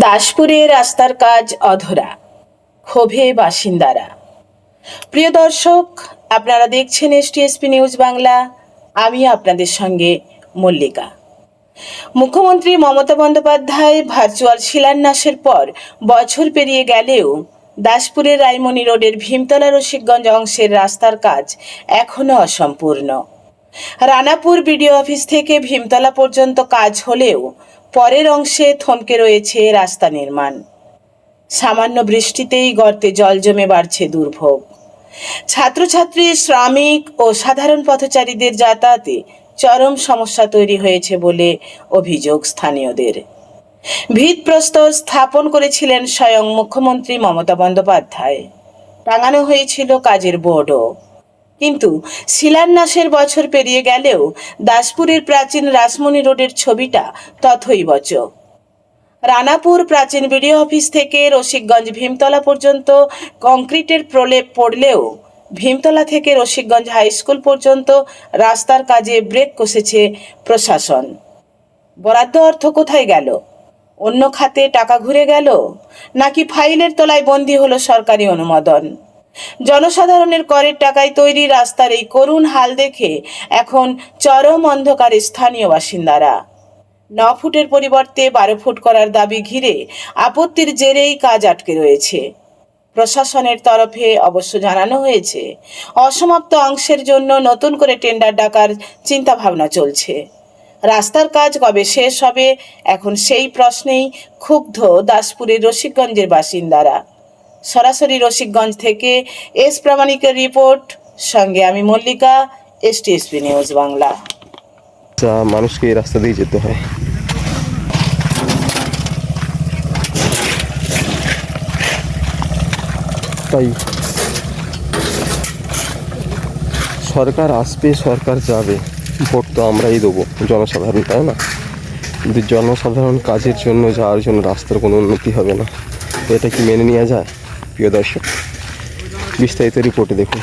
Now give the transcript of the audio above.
দাসপুরে রাস্তার কাজ অধরা, ক্ষোভে বাসিন্দারা। প্রিয় দর্শক, আপনারা দেখছেন এসটিএসপি নিউজ বাংলা। আমি আপনাদের সঙ্গে মল্লিকা। মুখ্যমন্ত্রী মমতা বন্দ্যোপাধ্যায় ভার্চুয়াল শিলান্যাসের পর বছর পেরিয়ে গেলেও দাসপুরের রায়মণি রোডের ভীমতলা রসিকগঞ্জ অংশের রাস্তার কাজ এখনও অসম্পূর্ণ। রানাপুর বিডিও অফিস থেকে ভীমতলা পর্যন্ত কাজ হলেও পরের অংশে থমকে রয়েছে রাস্তা নির্মাণ। সামান্য বৃষ্টিতেই গর্তে জল জমে বাড়ছে দুর্ভোগ। ছাত্রছাত্রী, শ্রমিক ও সাধারণ পথচারীদের যাতায়াতে চরম সমস্যা তৈরি হয়েছে বলে অভিযোগ স্থানীয়দের। ভিতপ্রস্তর স্থাপন করেছিলেন স্বয়ং মুখ্যমন্ত্রী মমতা বন্দ্যোপাধ্যায়। টাঙানো হয়েছিল কাজের বোর্ডও, কিন্তু শিলান্যাসের বছর পেরিয়ে গেলেও দাসপুরের প্রাচীন রাসমণি রোডের ছবিটা তথৈবচ। রানাপুর প্রাচীন বিডিও অফিস থেকে রসিকগঞ্জ ভীমতলা পর্যন্ত কংক্রিটের প্রলেপ পড়লেও ভীমতলা থেকে রসিকগঞ্জ হাই স্কুল পর্যন্ত রাস্তার কাজে ব্রেক কষেছে প্রশাসন। বরাদ্দ অর্থ কোথায় গেল? অন্য খাতে টাকা ঘুরে গেল, নাকি ফাইলের তলায় বন্দী হলো সরকারি অনুমোদন? জনসাধারণের করের টাকায় তৈরি রাস্তার এই করুণ হাল দেখে এখন চরম অন্ধকারে স্থানীয় বাসিন্দারা। 9 ফুটের পরিবর্তে 12 ফুট করার দাবি ঘিরে আপত্তির জেরেই কাজ আটকে রয়েছে। প্রশাসনের তরফে অবশ্য জানানো হয়েছে অসমাপ্ত অংশের জন্য নতুন করে টেন্ডার ডাকার চিন্তাভাবনা চলছে। রাস্তার কাজ কবে শেষ হবে, এখন সেই প্রশ্নেই ক্ষুব্ধ দাসপুরের রসিকগঞ্জের বাসিন্দারা। সরাসরি রসিকগঞ্জ থেকে এস প্রামাণিকের রিপোর্ট, সঙ্গে আমি মল্লিকা, এসটিএসপি নিউজ বাংলা। মানুষকে এই রাস্তা দিয়ে যেতে হয়। তাই সরকার আসবে, সরকার যাবে, ভোট তো আমরাই দেবো, জনসাধারণ, তাই না? কিন্তু জনসাধারণ কাজের জন্য যাওয়ার জন্য রাস্তার কোনো উন্নতি হবে না, এটা কি মেনে নেওয়া যায়? প্রিয় দর্শক, বিস্তারিত রিপোর্টে দেখুন।